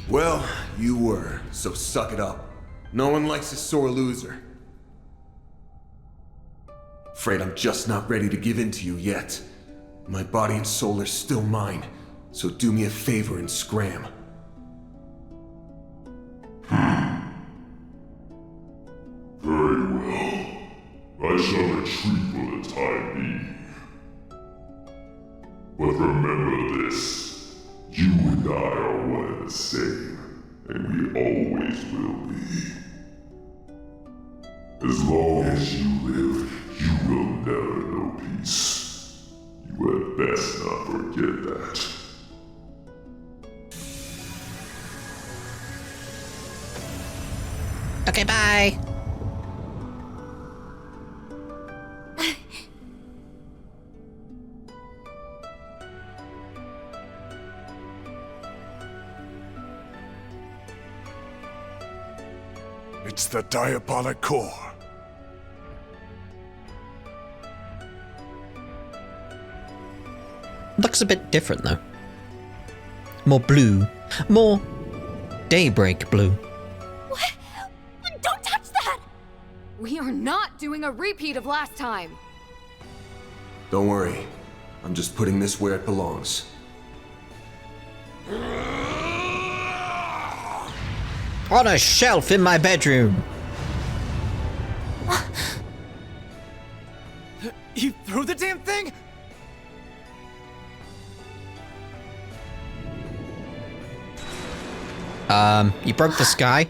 Well, you were, so suck it up. No one likes a sore loser. Afraid I'm just not ready to give in to you yet. My body and soul are still mine, so do me a favor and scram. Very well. I shall retreat for the time being. But remember this. You and I are one and the same, and we always will be. As long as you live, you will never know peace. You had best not forget that. Okay, bye. It's the diabolic core. Looks a bit different though. More blue. More Daybreak blue. What? Don't touch that! We are not doing a repeat of last time. Don't worry. I'm just putting this where it belongs. On a shelf in my bedroom. You threw the damn thing? You broke the sky?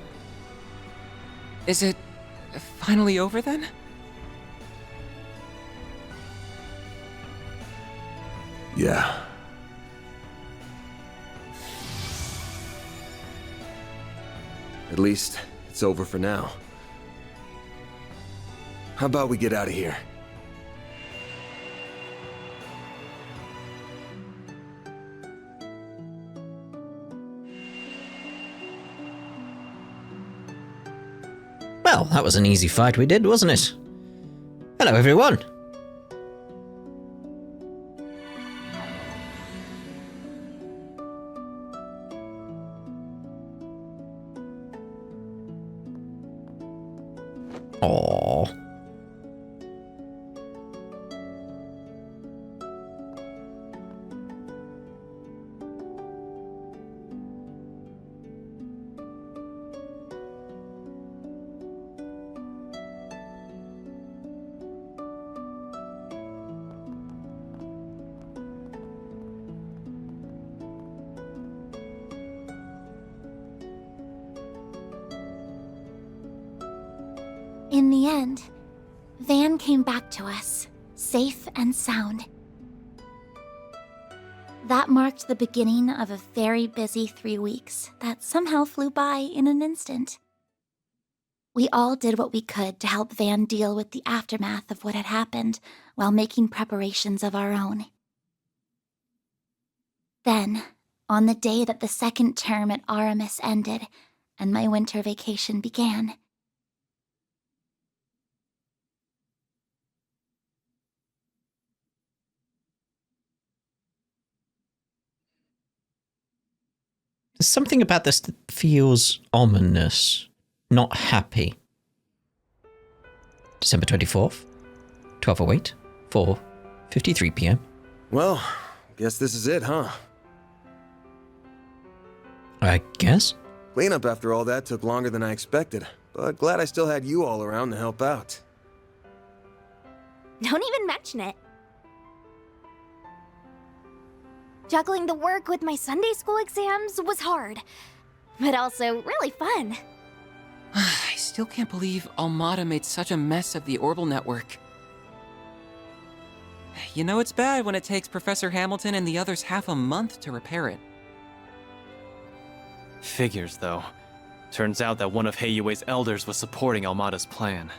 Is it finally over then? Yeah. At least, it's over for now. How about we get out of here? Well, that was an easy fight we did, wasn't it? Hello, everyone. Aww. In the end, Van came back to us, safe and sound. That marked the beginning of a very busy 3 weeks that somehow flew by in an instant. We all did what we could to help Van deal with the aftermath of what had happened while making preparations of our own. Then, on the day that the second term at Aramis ended and my winter vacation began, There's something about this that feels ominous, not happy. December 24th, 12:08, 4:53 p.m. Well, guess this is it, huh? I guess? Cleanup after all that took longer than I expected, but glad I still had you all around to help out. don't even mention it. Juggling the work with my Sunday school exams was hard, but also really fun. I still can't believe Almada made such a mess of the orbital network. You know it's bad when it takes Professor Hamilton and the others half a month to repair it. Figures, though. Turns out that one of Heiyue's elders was supporting Almada's plan.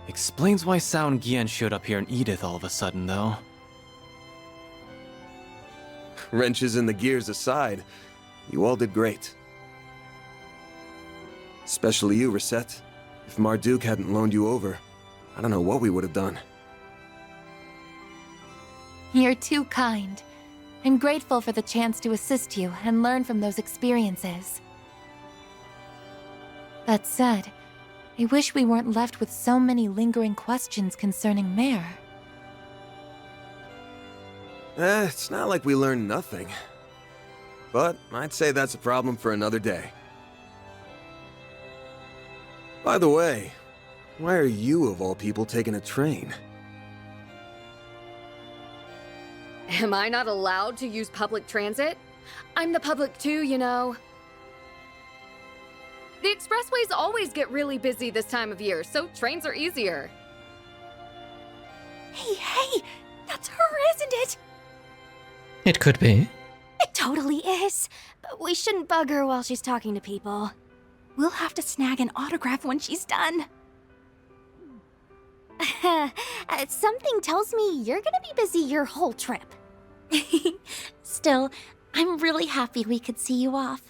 Explains why Sound Gian showed up here in Edith all of a sudden, though. Wrenches in the gears aside, you all did great. Especially you, Reset. If Marduk hadn't loaned you over, I don't know what we would have done. You're too kind. I'm grateful for the chance to assist you and learn from those experiences. That said, I wish we weren't left with so many lingering questions concerning Mare. It's not like we learned nothing. But I'd say that's a problem for another day. By the way, why are you, of all people, taking a train? Am I not allowed to use public transit? I'm the public too, you know. The expressways always get really busy this time of year, so trains are easier. Hey, that's her, isn't it? It could be. It totally is. But we shouldn't bug her while she's talking to people. We'll have to snag an autograph when she's done. Something tells me you're gonna be busy your whole trip. Still, I'm really happy we could see you off.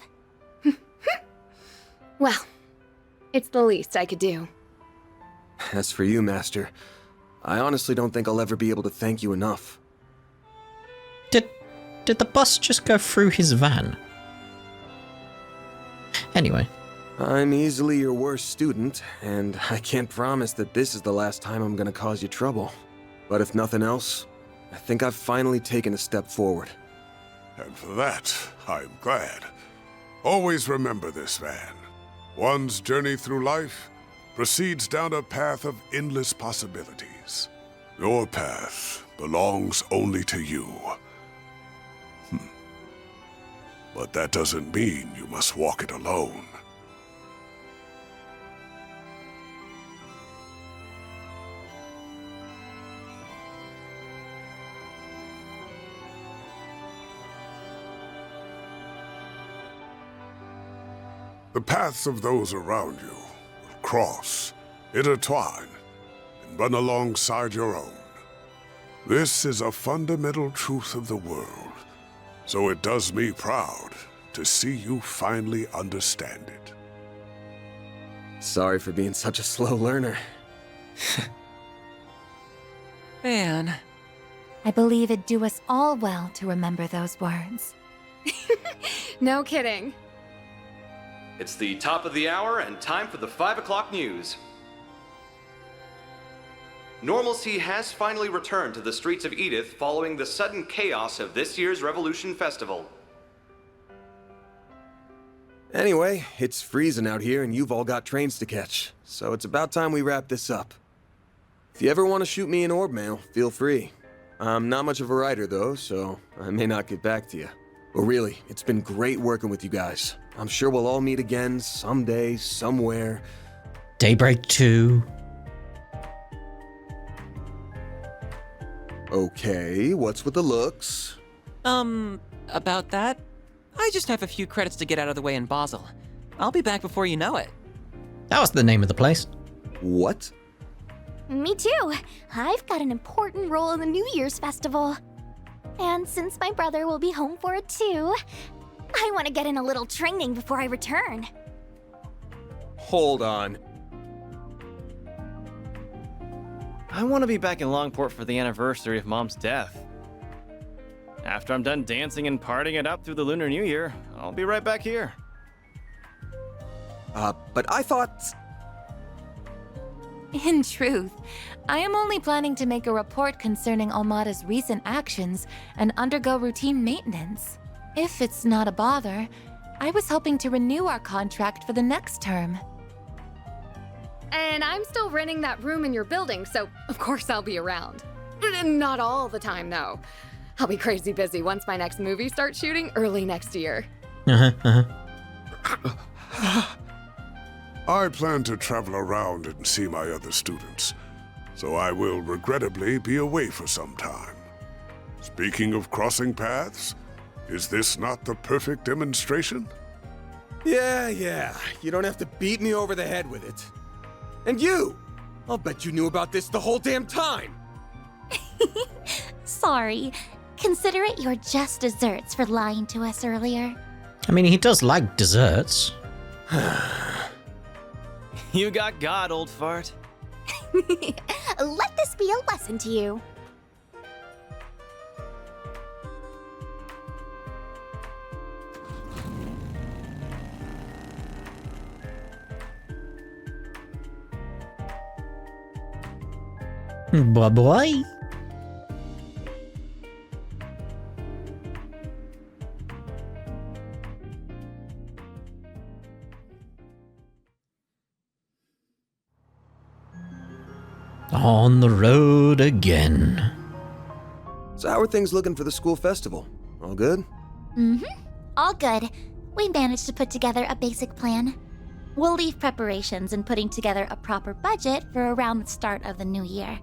Well, it's the least I could do. As for you, Master, I honestly don't think I'll ever be able to thank you enough. Did the bus just go through his van? Anyway. I'm easily your worst student, and I can't promise that this is the last time I'm gonna cause you trouble. But if nothing else, I think I've finally taken a step forward. And for that, I'm glad. Always remember this, Van. One's journey through life proceeds down a path of endless possibilities. Your path belongs only to you. But that doesn't mean you must walk it alone. The paths of those around you will cross, intertwine, and run alongside your own. This is a fundamental truth of the world, so it does me proud to see you finally understand it. Sorry for being such a slow learner. Man. I believe it'd do us all well to remember those words. No kidding. It's the top of the hour and time for the 5 o'clock news. Normalcy has finally returned to the streets of Edith following the sudden chaos of this year's Revolution Festival. Anyway, it's freezing out here and you've all got trains to catch, so it's about time we wrap this up. If you ever want to shoot me an orb mail, feel free. I'm not much of a writer though, so I may not get back to you. But really, it's been great working with you guys. I'm sure we'll all meet again someday, somewhere. Daybreak 2. Okay, what's with the looks? About that? I just have a few credits to get out of the way in Basel. I'll be back before you know it. That was the name of the place. What? Me too. I've got an important role in the New Year's festival. And since my brother will be home for it too, I want to get in a little training before I return. Hold on. I want to be back in Longport for the anniversary of Mom's death. After I'm done dancing and partying it up through the Lunar New Year, I'll be right back here. But I thought... In truth, I am only planning to make a report concerning Almada's recent actions and undergo routine maintenance. If it's not a bother, I was hoping to renew our contract for the next term. And I'm still renting that room in your building, so of course I'll be around. Not all the time, though. I'll be crazy busy once my next movie starts shooting early next year. I plan to travel around and see my other students, so I will regrettably be away for some time. Speaking of crossing paths, is this not the perfect demonstration? Yeah, you don't have to beat me over the head with it. And you! I'll bet you knew about this the whole damn time! Sorry. Consider it your just desserts for lying to us earlier. I mean, he does like desserts. You got God, old fart. Let this be a lesson to you. Bye-bye. On the road again. So how are things looking for the school festival? All good? All good. We managed to put together a basic plan. We'll leave preparations and putting together a proper budget for around the start of the new year.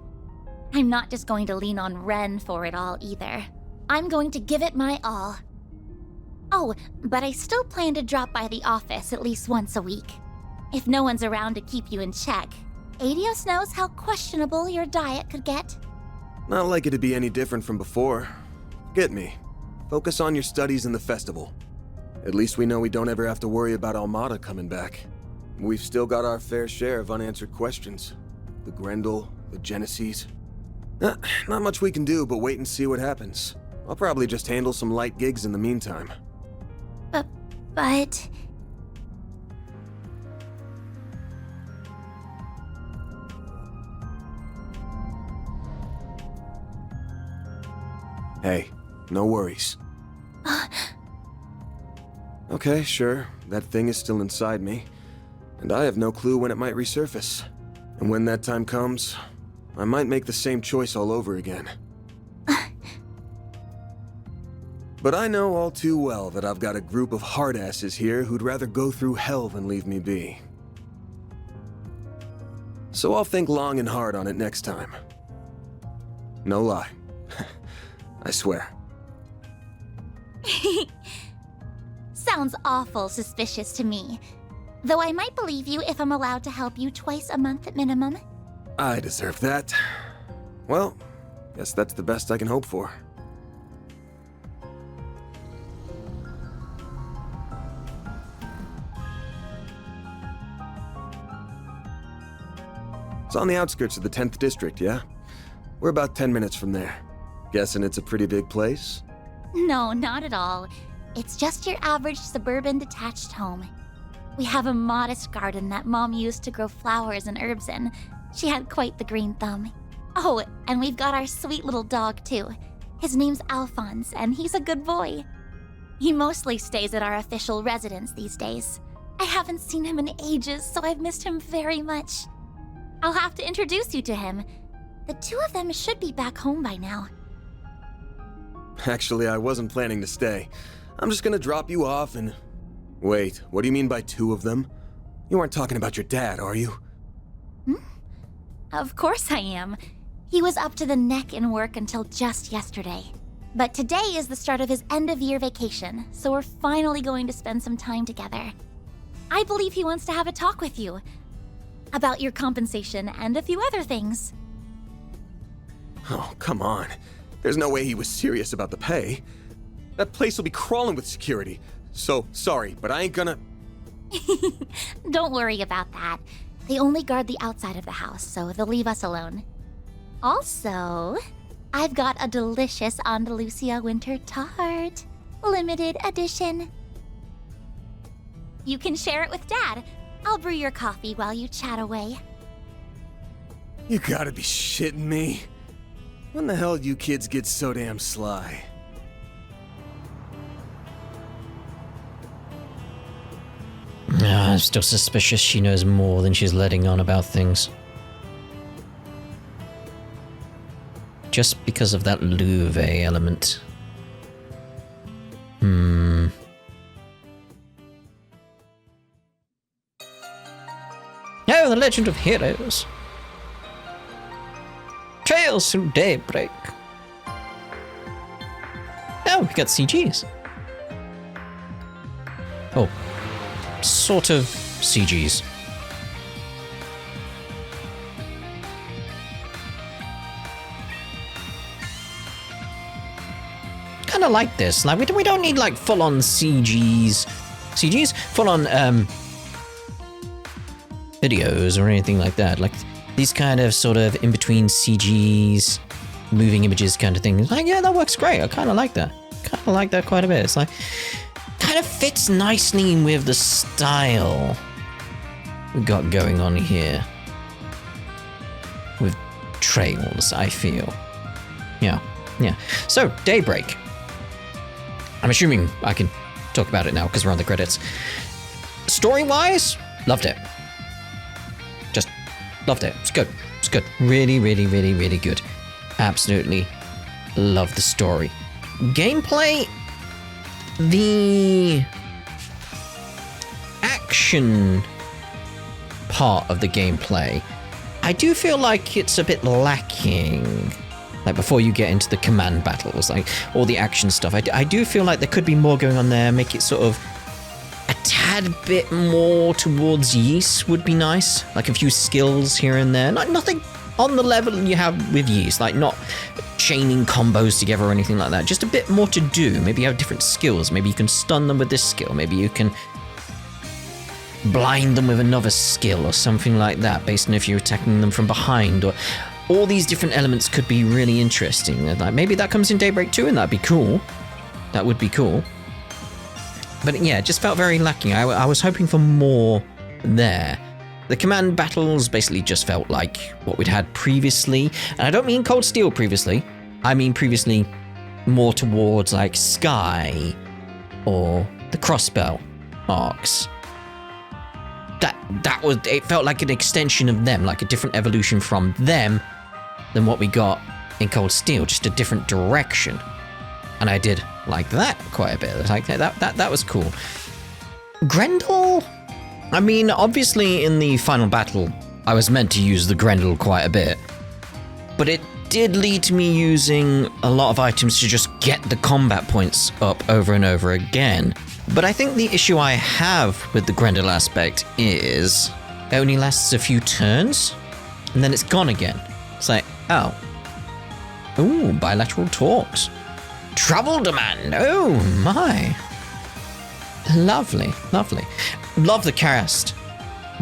I'm not just going to lean on Ren for it all either. I'm going to give it my all. Oh, but I still plan to drop by the office at least once a week. If no one's around to keep you in check, Adios knows how questionable your diet could get. Not like it'd be any different from before. Get me. Focus on your studies and the festival. At least we know we don't ever have to worry about Almada coming back. We've still got our fair share of unanswered questions. The Grendel, the Genesees. Not much we can do but wait and see what happens. I'll probably just handle some light gigs in the meantime. But... Hey, no worries. Okay, sure, that thing is still inside me, and I have no clue when it might resurface. And when that time comes, I might make the same choice all over again. But I know all too well that I've got a group of hardasses here who'd rather go through hell than leave me be. So I'll think long and hard on it next time. No lie. I swear. Sounds awful suspicious to me. Though I might believe you if I'm allowed to help you twice a month at minimum. I deserve that. Well, guess that's the best I can hope for. It's on the outskirts of the 10th district, yeah? We're about 10 minutes from there. Guessing it's a pretty big place? No, not at all. It's just your average suburban detached home. We have a modest garden that Mom used to grow flowers and herbs in. She had quite the green thumb. Oh, and we've got our sweet little dog, too. His name's Alphonse, and he's a good boy. He mostly stays at our official residence these days. I haven't seen him in ages, so I've missed him very much. I'll have to introduce you to him. The two of them should be back home by now. Actually, I wasn't planning to stay. I'm just gonna drop you off and... Wait, what do you mean by two of them? You aren't talking about your dad, are you? Of course I am. He was up to the neck in work until just yesterday. But today is the start of his end-of-year vacation, so we're finally going to spend some time together. I believe he wants to have a talk with you. About your compensation and a few other things. Oh, come on. There's no way he was serious about the pay. That place will be crawling with security. So, sorry, but I ain't gonna... Don't worry about that. They only guard the outside of the house, so they'll leave us alone. Also, I've got a delicious Andalusia winter tart. Limited edition. You can share it with Dad. I'll brew your coffee while you chat away. You gotta be shitting me. When the hell do you kids get so damn sly? I'm still suspicious she knows more than she's letting on about things. Just because of that Louvre element. Oh, the Legend of Heroes. Trails through Daybreak. Oh, we got CGs. Oh, sort of CGs. Kind of like this. Like we don't need like full-on CGs, full-on videos or anything like that. Like these kind of sort of in between CGs, moving images kind of thing. It's like, yeah, that works great. I kind of like that. Kind of like that quite a bit. It's like kind of fits nicely with the style we got going on here with trails, I feel. Yeah. So, Daybreak. I'm assuming I can talk about it now because we're on the credits. Story-wise, loved it. Just loved it. It's good. It's good. Really, really, really, really good. Absolutely love the story. Gameplay, the action part of the gameplay, I do feel like it's a bit lacking. Like before you get into the command battles, like all the action stuff, I do feel like there could be more going on there. Make it sort of a tad bit more towards Ys would be nice. Like a few skills here and there. Like nothing on the level you have with Ys, like not chaining combos together or anything like that. Just a bit more to do. Maybe you have different skills. Maybe you can stun them with this skill. Maybe you can blind them with another skill or something like that, based on if you're attacking them from behind. Or all these different elements could be really interesting. Like maybe that comes in Daybreak 2 and that'd be cool. That would be cool. But yeah, it just felt very lacking. I was hoping for more there. The command battles basically just felt like what we'd had previously. And I don't mean Cold Steel previously. I mean previously more towards like Sky or the Crossbell arcs. That was, it felt like an extension of them, like a different evolution from them than what we got in Cold Steel, just a different direction. And I did like that quite a bit. Like that was cool. Grendel, I mean, obviously in the final battle, I was meant to use the Grendel quite a bit, but it did lead to me using a lot of items to just get the combat points up over and over again. But I think the issue I have with the Grendel aspect is it only lasts a few turns, and then it's gone again. It's like, oh. Ooh, bilateral talks. Travel demand, oh my. Lovely, lovely. Love the cast,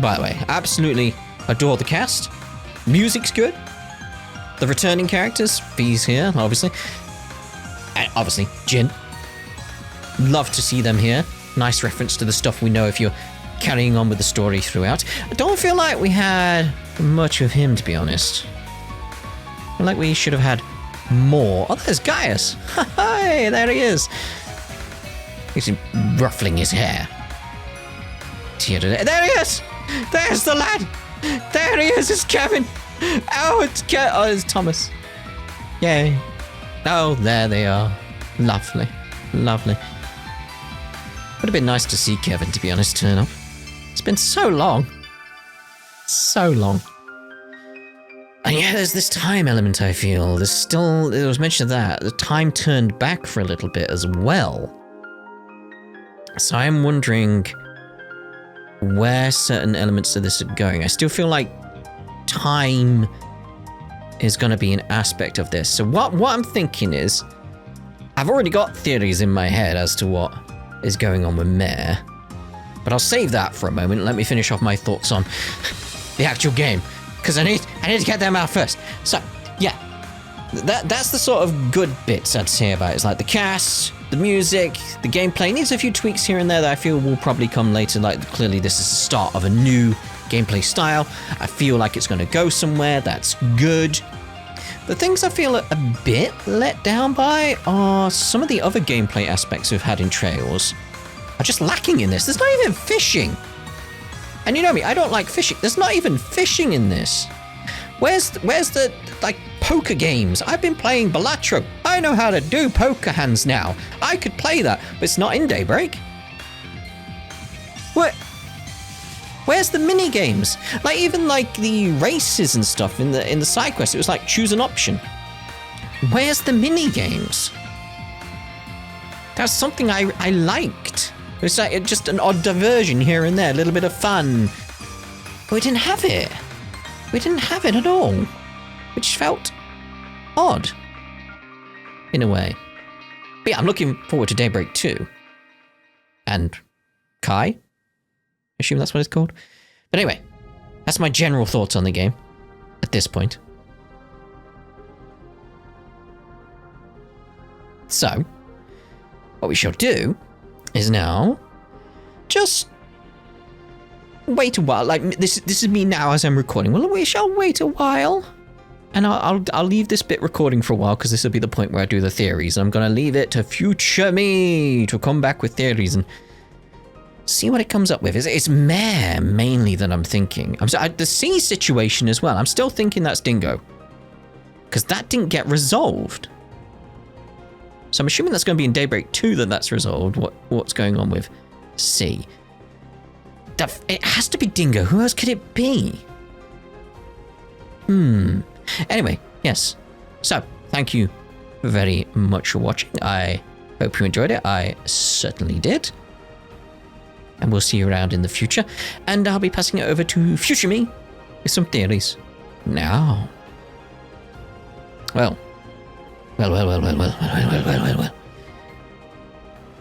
by the way. Absolutely adore the cast. Music's good. The returning characters, V's here, obviously. And obviously, Jin. Love to see them here. Nice reference to the stuff we know if you're carrying on with the story throughout. I don't feel like we had much of him, to be honest. I feel like we should have had more. Oh, there's Gaius. Hi, there he is. He's ruffling his hair. There he is. There's the lad. There he is. It's Kevin. Oh, it's Thomas. Yay. Oh, there they are. Lovely. Lovely. Would have been nice to see Kevin, to be honest, turn up. It's been so long. So long. And yeah, there's this time element, I feel. There's still, there was mention of that. The time turned back for a little bit as well. So I'm wondering where certain elements of this are going. I still feel like time is going to be an aspect of this. So what I'm thinking is, I've already got theories in my head as to what is going on with Mare, but I'll save that for a moment. Let me finish off my thoughts on the actual game, because I need to get them out first. So yeah, that's the sort of good bits I'd say about it. It's like the cast, the music, the gameplay needs a few tweaks here and there that I feel will probably come later. Like clearly this is the start of a new gameplay style. I feel like it's going to go somewhere. That's good. The things I feel a bit let down by are some of the other gameplay aspects we've had in Trails are just lacking in this. There's not even fishing. And you know me, I don't like fishing. There's not even fishing in this. Where's the like poker games? I've been playing Balatro. I know how to do poker hands now. I could play that, but it's not in Daybreak. Where's the mini games? Like even like the races and stuff in the side quest, it was like choose an option. Where's the mini games? That's something I liked. It's like just an odd diversion here and there, a little bit of fun. But we didn't have it. We didn't have it at all, which felt odd in a way. But yeah, I'm looking forward to Daybreak 2. And Kai? I assume that's what it's called. But anyway, that's my general thoughts on the game at this point. So, what we shall do is now just wait a while. Like this is me now as I'm recording. Well, we shall wait a while And I'll leave this bit recording for a while because this will be the point where I do the theories. I'm going to leave it to future me to come back with theories and see what it comes up with. It's Mare mainly that I'm thinking. The C situation as well. I'm still thinking that's Dingo because that didn't get resolved. So I'm assuming that's going to be in Daybreak 2 that that's resolved. What's going on with C? It has to be Dingo. Who else could it be? Anyway, yes. So, thank you very much for watching. I hope you enjoyed it. I certainly did. And we'll see you around in the future. And I'll be passing it over to future me with some theories now. Well.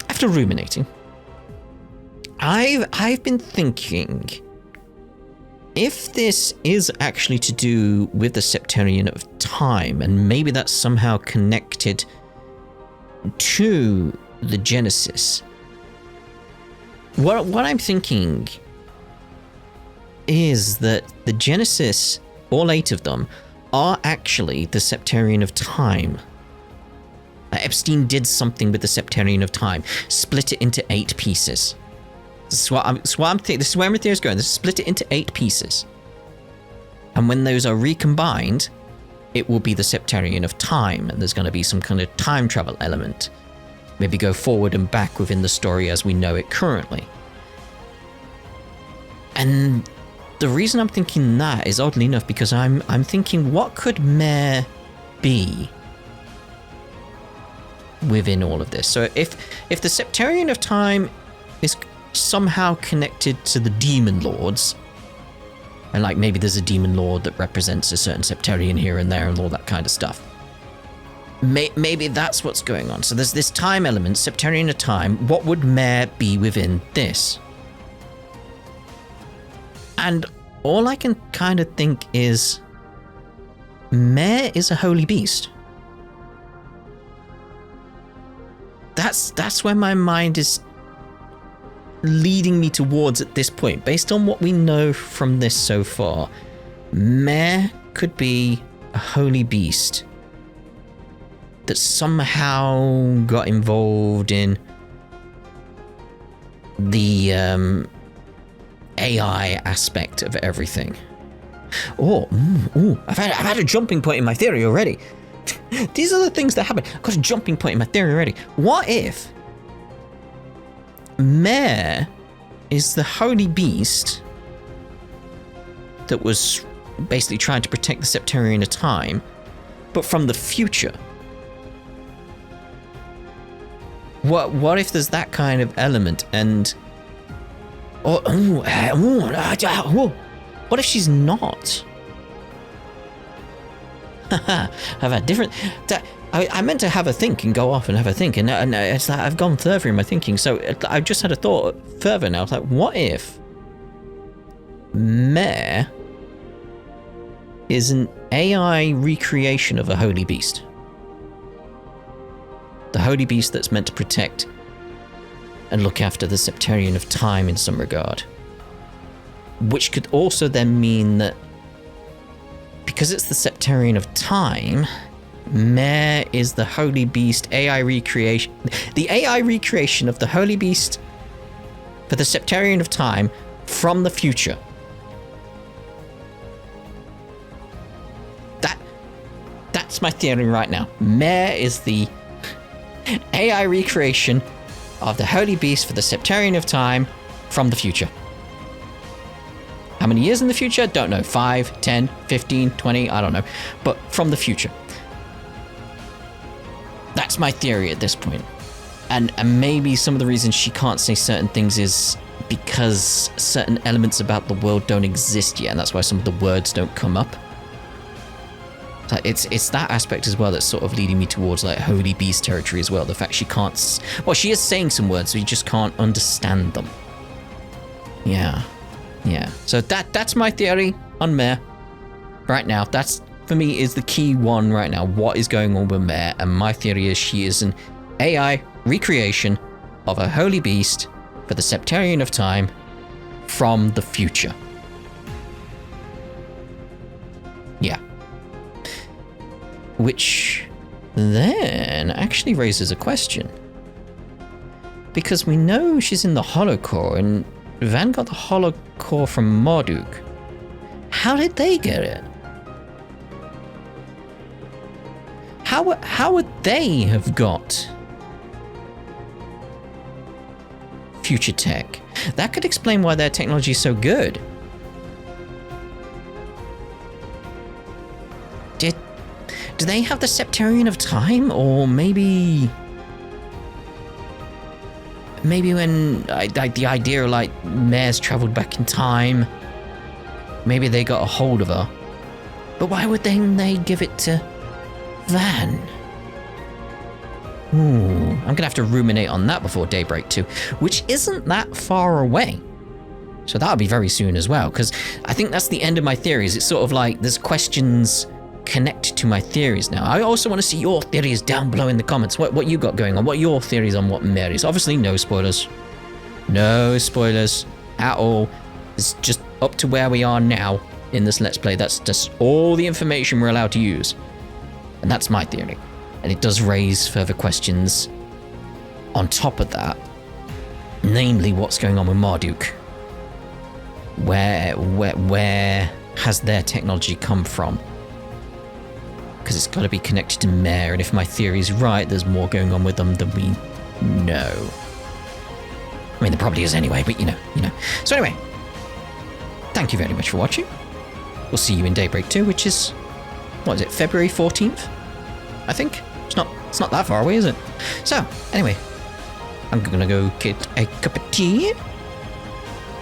After ruminating, I've been thinking, if this is actually to do with the Septarian of Time, and maybe that's somehow connected to the Genesis, what I'm thinking is that the Genesis, all 8 of them, are actually the Septarian of Time. Epstein did something with the Septarian of Time, split it into 8 pieces. This is where my theory is going. This is split it into 8 pieces. And when those are recombined, it will be the Septarian of Time, and there's going to be some kind of time travel element. Maybe go forward and back within the story as we know it currently. And the reason I'm thinking that is oddly enough because I'm thinking, what could Mare be within all of this? So if the Septarian of Time is somehow connected to the demon lords, and like maybe there's a demon lord that represents a certain Septarian here and there and all that kind of stuff, maybe that's what's going on. So there's this time element, Septarian of Time. What would Mare be within this? And all I can kind of think is Mare is a holy beast. That's where my mind is leading me towards at this point. Based on what we know from this so far, Mare could be a holy beast that somehow got involved in the AI aspect of everything. I've had a jumping point in my theory already. These are the things that happen. I've got a jumping point in my theory already. What if Mare is the holy beast that was basically trying to protect the Septarian of Time, but from the future? What if there's that kind of element? And what if she's not? I've had different. I meant to have a think and go off and have a think, and it's like I've gone further in my thinking. So I just had a thought further now. I was like, what if Mare is an AI recreation of a holy beast? The holy beast that's meant to protect and look after the Septarian of Time in some regard. Which could also then mean that because it's the Septarian of Time, Mare is the holy beast AI recreation. The AI recreation of the holy beast for the Septarian of Time from the future. That's my theory right now. Mare is the AI recreation of the holy beast for the Septarian of Time from the future. How many years in the future? Don't know. 5, 10, 15, 20, I don't know. But from the future. That's my theory at this point. And maybe some of the reasons she can't say certain things is because certain elements about the world don't exist yet, and that's why some of the words don't come up. So it's that aspect as well that's sort of leading me towards like holy beast territory as well. The fact she can't... Well, she is saying some words, so you just can't understand them. Yeah. So that's my theory on Mare right now. That's, for me, is the key one right now. What is going on with Mare? And my theory is she is an AI recreation of a holy beast for the Septarian of Time from the future. Yeah. Which then actually raises a question. Because we know she's in the holocore, and Van got the holocore from Marduk. How did they get it? How would they have got future tech? That could explain why their technology is so good. Do they have the Septarian of Time? Or maybe when the idea like Mare's traveled back in time, maybe they got a hold of her. But why would they give it to Van? Ooh, I'm gonna have to ruminate on that before Daybreak 2, which isn't that far away. So that'll be very soon as well, because I think that's the end of my theories. It's sort of like there's questions connect to my theories now. I also want to see your theories down below in the comments. What you got going on? What are your theories on what Mare is? Obviously, no spoilers. No spoilers at all. It's just up to where we are now in this Let's Play. That's just all the information we're allowed to use. And that's my theory. And it does raise further questions on top of that. Namely, what's going on with Marduk? Where has their technology come from? Because it's got to be connected to Mare, and if my theory is right, there's more going on with them than we know. I mean, there probably is anyway, but you know. So anyway, thank you very much for watching. We'll see you in Daybreak 2, which is, what is it, February 14th? I think. It's not that far away, is it? So, anyway, I'm gonna go get a cup of tea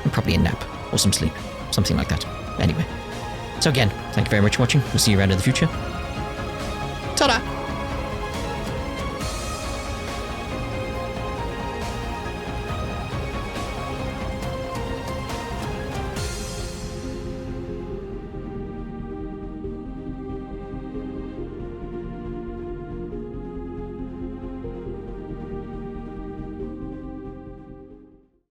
and probably a nap or some sleep, something like that. Anyway, so again, thank you very much for watching. We'll see you around in the future. Ta-da!